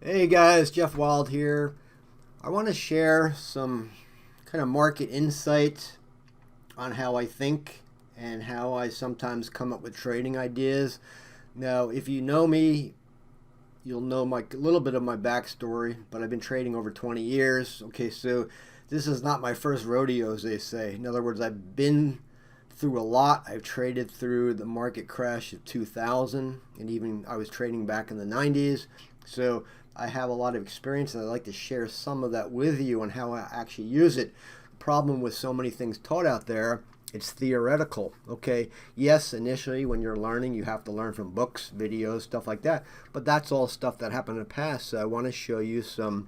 Hey guys, Jeff Wild here. I want to share some kind of market insight on how I think and how I sometimes come up with trading ideas. Now, if you know me, you'll know a little bit of my backstory, but I've been trading over 20 years. Okay, so this is not my first rodeo, as they say. In other words, I've been through a lot. I've traded through the market crash of 2000, and even I was trading back in the 90s. So I have a lot of experience, and I'd like to share some of that with you on how I actually use it. The problem with so many things taught out there, it's theoretical. Okay, yes, initially when you're learning, you have to learn from books, videos, stuff like that, but that's all stuff that happened in the past. So I want to show you some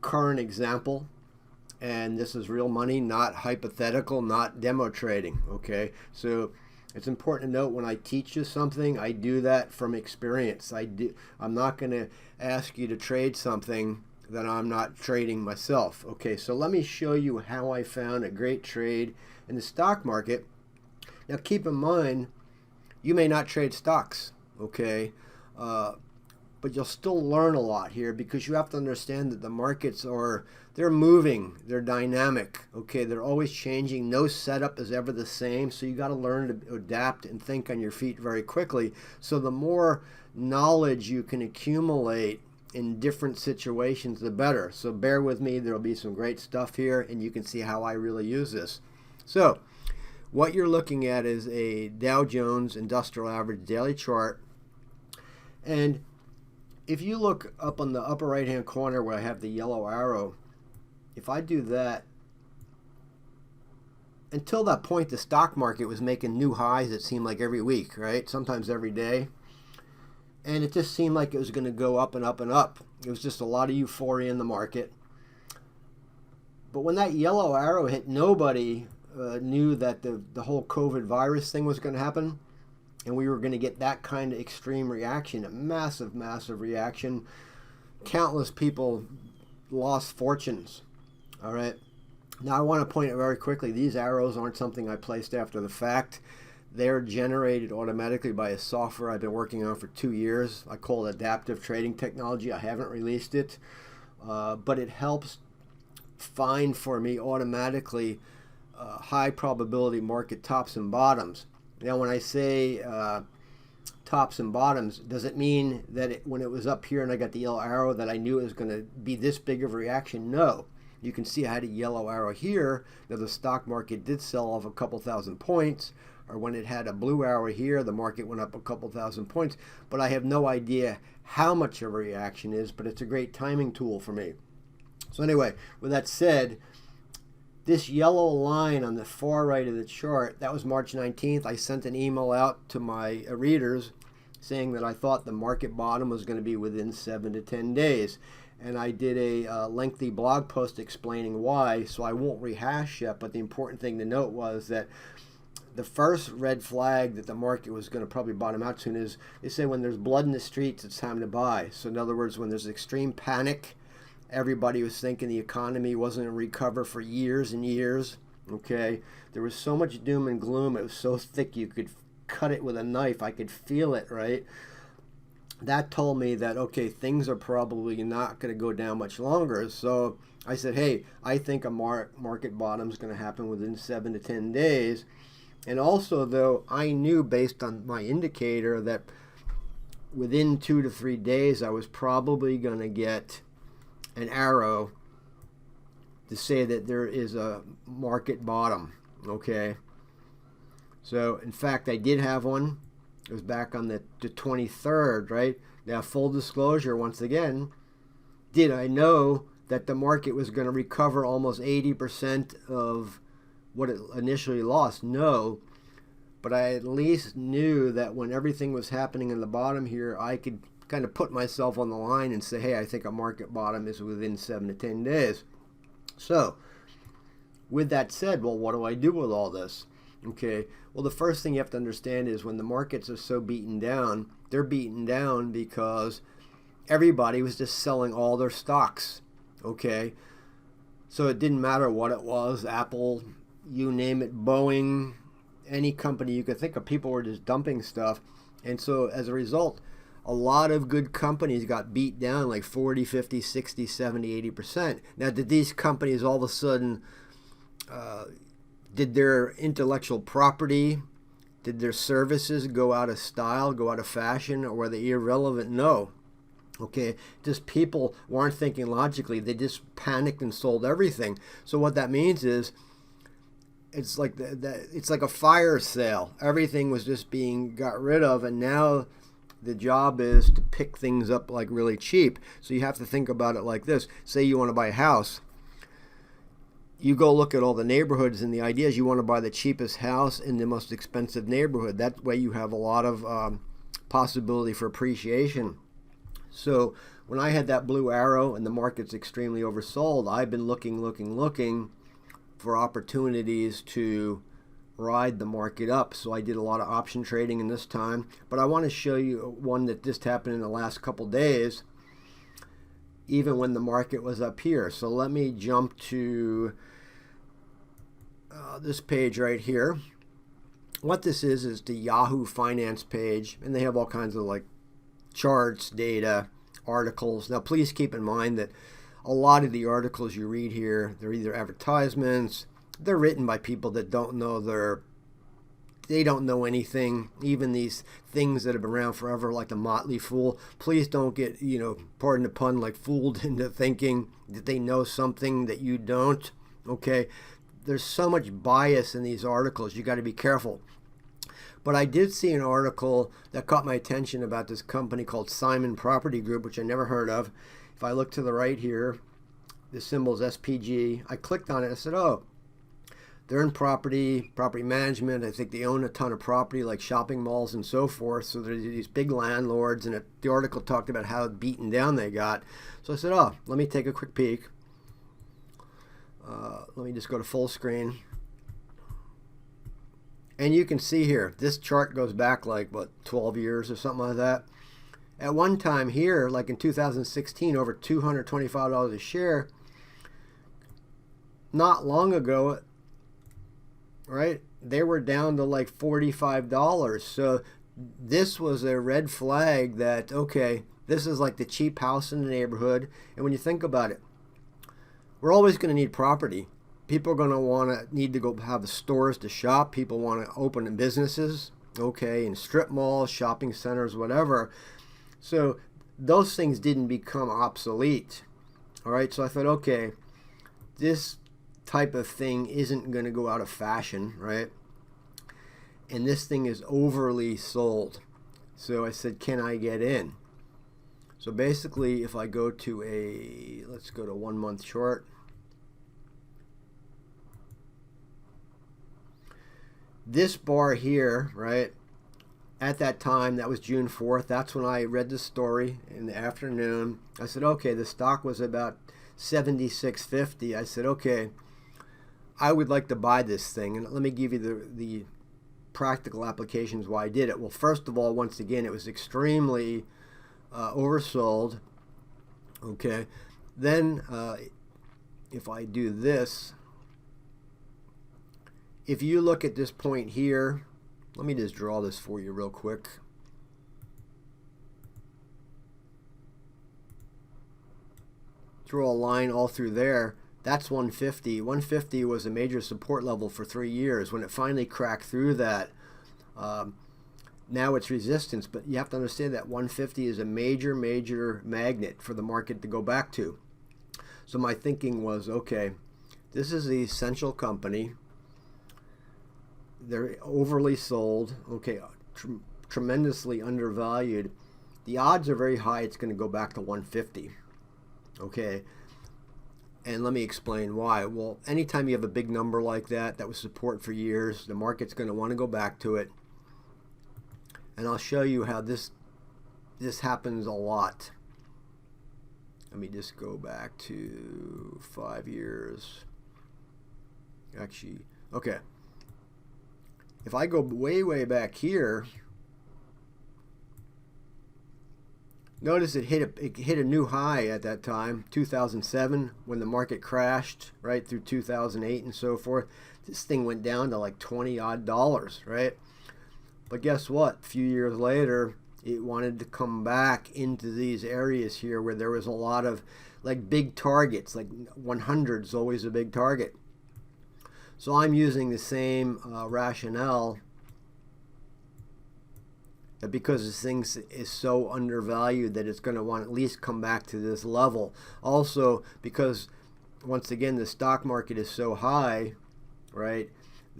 current example, and this is real money, not hypothetical, not demo trading. Okay, so it's important to note when I teach you something, I do that from experience. I'm not going to ask you to trade something that I'm not trading myself. Okay, so let me show you how I found a great trade in the stock market. Now keep in mind, you may not trade stocks, okay? But you'll still learn a lot here, because you have to understand that the markets they're moving, they're dynamic, okay? They're always changing. No setup is ever the same, so you got to learn to adapt and think on your feet very quickly. So the more knowledge you can accumulate in different situations, the better. So bear with me, there'll be some great stuff here, and you can see how I really use this. So what you're looking at is a Dow Jones Industrial Average daily chart, and if you look up on the upper right hand corner where I have the yellow arrow, if I do that, until that point the stock market was making new highs, it seemed like every week, right? Sometimes every day. And it just seemed like it was going to go up and up and up. It was just a lot of euphoria in the market. But when that yellow arrow hit, nobody knew that the whole COVID virus thing was going to happen. And we were going to get that kind of extreme reaction, a massive, massive reaction. Countless people lost fortunes. All right. Now, I want to point out very quickly, these arrows aren't something I placed after the fact. They're generated automatically by a software I've been working on for 2 years. I call it adaptive trading technology. I haven't released it, but it helps find for me automatically high probability market tops and bottoms. Now, when I say tops and bottoms, does it mean that when it was up here and I got the yellow arrow that I knew it was going to be this big of a reaction? No. You can see I had a yellow arrow here. Now, the stock market did sell off a couple thousand points, or when it had a blue arrow here, the market went up a couple thousand points, but I have no idea how much of a reaction is, but it's a great timing tool for me. So anyway, with that said, this yellow line on the far right of the chart, that was March 19th. I sent an email out to my readers saying that I thought the market bottom was going to be within 7 to 10 days. And I did a lengthy blog post explaining why, so I won't rehash it, but the important thing to note was that the first red flag that the market was going to probably bottom out soon is, they say when there's blood in the streets, it's time to buy. So in other words, when there's extreme panic, everybody was thinking the economy wasn't going to recover for years and years, okay? There was so much doom and gloom. It was so thick you could cut it with a knife. I could feel it, right? That told me that, okay, things are probably not going to go down much longer. So I said, hey, I think a market bottom is going to happen within 7 to 10 days. And also, though, I knew based on my indicator that within 2 to 3 days, I was probably going to get an arrow to say that there is a market bottom, okay? So, in fact, I did have one. It was back on the 23rd, right? Now, full disclosure, once again, did I know that the market was going to recover almost 80% of what it initially lost? No. But I at least knew that when everything was happening in the bottom here, I could kind of put myself on the line and say, hey, I think a market bottom is within 7 to 10 days. So, with that said, well, what do I do with all this? Okay, well, the first thing you have to understand is when the markets are so beaten down, they're beaten down because everybody was just selling all their stocks, okay? So it didn't matter what it was, Apple, you name it, Boeing, any company you could think of, people were just dumping stuff. And so as a result, a lot of good companies got beat down like 40, 50, 60, 70, 80%. Now, did these companies all of a sudden, did their intellectual property, did their services go out of style, go out of fashion, or were they irrelevant? No. Okay, just people weren't thinking logically. They just panicked and sold everything. So what that means is, it's like it's like a fire sale. Everything was just being got rid of, and now the job is to pick things up like really cheap. So you have to think about it like this. Say you want to buy a house. You go look at all the neighborhoods, and the idea is you want to buy the cheapest house in the most expensive neighborhood. That way you have a lot of possibility for appreciation. So when I had that blue arrow and the market's extremely oversold, I've been looking for opportunities to ride the market up. So I did a lot of option trading in this time. But I want to show you one that just happened in the last couple days, even when the market was up here. So let me jump to this page right here. What this is the Yahoo Finance page, and they have all kinds of like charts, data, articles. Now please keep in mind that a lot of the articles you read here, they're either advertisements, they're written by people that don't know they don't know anything. Even these things that have been around forever, like the Motley Fool, please don't get, pardon the pun, like fooled into thinking that they know something that you don't. Okay, there's so much bias in these articles, you got to be careful. But I did see an article that caught my attention about this company called Simon Property Group, which I never heard of. If I look to the right here, the symbol is SPG. I clicked on it and I said, oh, they're in property management. I think they own a ton of property like shopping malls and so forth. So they're these big landlords, and the article talked about how beaten down they got. So I said, oh, let me take a quick peek. Let me just go to full screen. And you can see here, this chart goes back like, 12 years or something like that. At one time here, like in 2016, over $225 a share. Not long ago, right, they were down to like $45. So this was a red flag that, okay, this is like the cheap house in the neighborhood. And when you think about it, we're always going to need property. People are going to need to go have stores to shop. People want to open businesses, okay, in strip malls, shopping centers, whatever. So those things didn't become obsolete. All right, so I thought, okay, this type of thing isn't going to go out of fashion, right? And this thing is overly sold. So I said, can I get in? So basically, if I go to let's go to 1 month chart. This bar here, right, at that time, that was June 4th. That's when I read the story in the afternoon. I said, okay, the stock was about $76.50. I said, okay, I would like to buy this thing. And let me give you the practical applications why I did it. Well, first of all, once again, it was extremely oversold. Okay. Then if I do this, if you look at this point here, let me just draw this for you real quick. Draw a line all through there. That's 150. 150 was a major support level for 3 years. When it finally cracked through that, now it's resistance. But you have to understand that 150 is a major magnet for the market to go back to. So my thinking was, okay, this is the essential company. They're overly sold, okay, tremendously undervalued. The odds are very high it's going to go back to 150, okay? And let me explain why. Well, anytime you have a big number like that was support for years, the market's going to want to go back to it. And I'll show you how this happens a lot. Let me just go back to 5 years. Actually, okay. If I go way back here, notice it hit a new high at that time, 2007, when the market crashed, right, through 2008 and so forth. This thing went down to like $20 odd, right? But guess what? A few years later, It wanted to come back into these areas here where there was a lot of like big targets, like 100 is always a big target. So I'm using the same rationale that because this thing is so undervalued that it's going to want to at least come back to this level. Also, because once again the stock market is so high, right?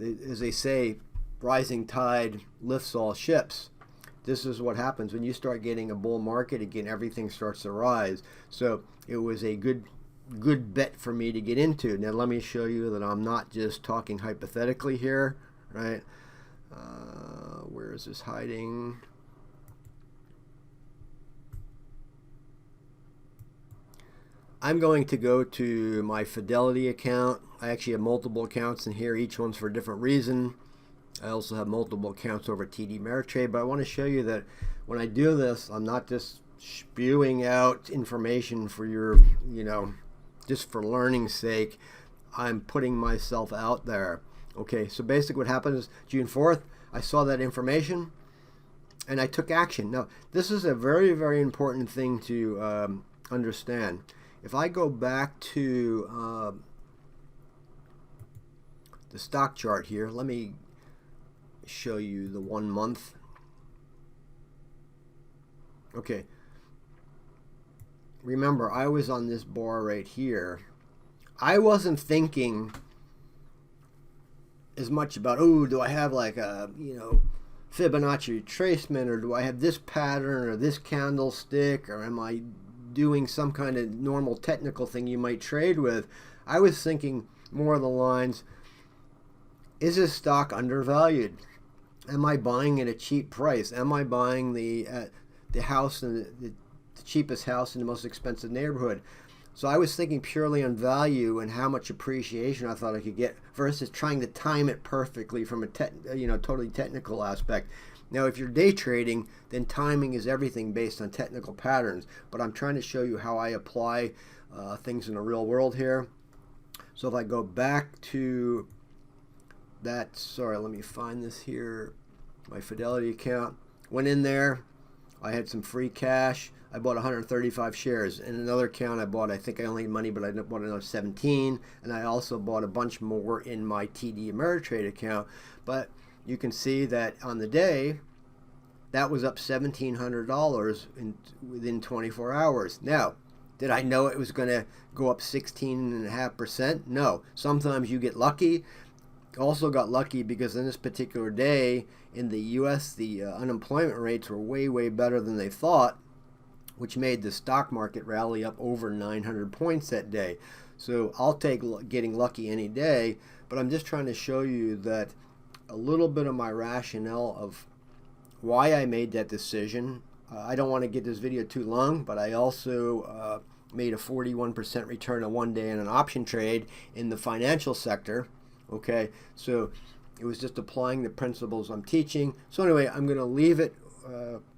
As they say, rising tide lifts all ships. This is what happens when you start getting a bull market again. Everything starts to rise. So it was a good bet for me to get into. Now let me show you that I'm not just talking hypothetically here, right? Where is this hiding? I'm going to go to my Fidelity account. I actually have multiple accounts in here. Each one's for a different reason. I also have multiple accounts over TD Ameritrade, but I want to show you that when I do this, I'm not just spewing out information for your, just for learning's sake. I'm putting myself out there. Okay, so basically what happened is June 4th, I saw that information and I took action. Now, this is a very, very important thing to understand. If I go back to the stock chart here, let me show you the 1 month. Okay. Remember, I was on this bar right here. I wasn't thinking as much about, oh, do I have like a, Fibonacci retracement, or do I have this pattern or this candlestick, or am I doing some kind of normal technical thing you might trade with? I was thinking more of the lines, is this stock undervalued? Am I buying at a cheap price? Am I buying the house in the cheapest house in the most expensive neighborhood? So I was thinking purely on value and how much appreciation I thought I could get versus trying to time it perfectly from a totally technical aspect. Now, if you're day trading, then timing is everything based on technical patterns. But I'm trying to show you how I apply things in the real world here. So if I go back to that, sorry, let me find this here, my Fidelity account. Went in there, I had some free cash. I bought 135 shares. In another account, I bought, I think I only had money, but I bought another 17. And I also bought a bunch more in my TD Ameritrade account. But you can see that on the day, that was up $1,700 within 24 hours. Now, did I know it was going to go up 16.5%? No. Sometimes you get lucky. Also got lucky because in this particular day in the U.S., the unemployment rates were way, way better than they thought, which made the stock market rally up over 900 points that day. So I'll take getting lucky any day, but I'm just trying to show you that a little bit of my rationale of why I made that decision. I don't want to get this video too long, but I also made a 41% return on 1 day in an option trade in the financial sector. Okay, so it was just applying the principles I'm teaching. So anyway, I'm going to leave it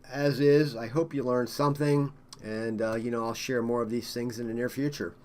as is. I hope you learned something, and I'll share more of these things in the near future.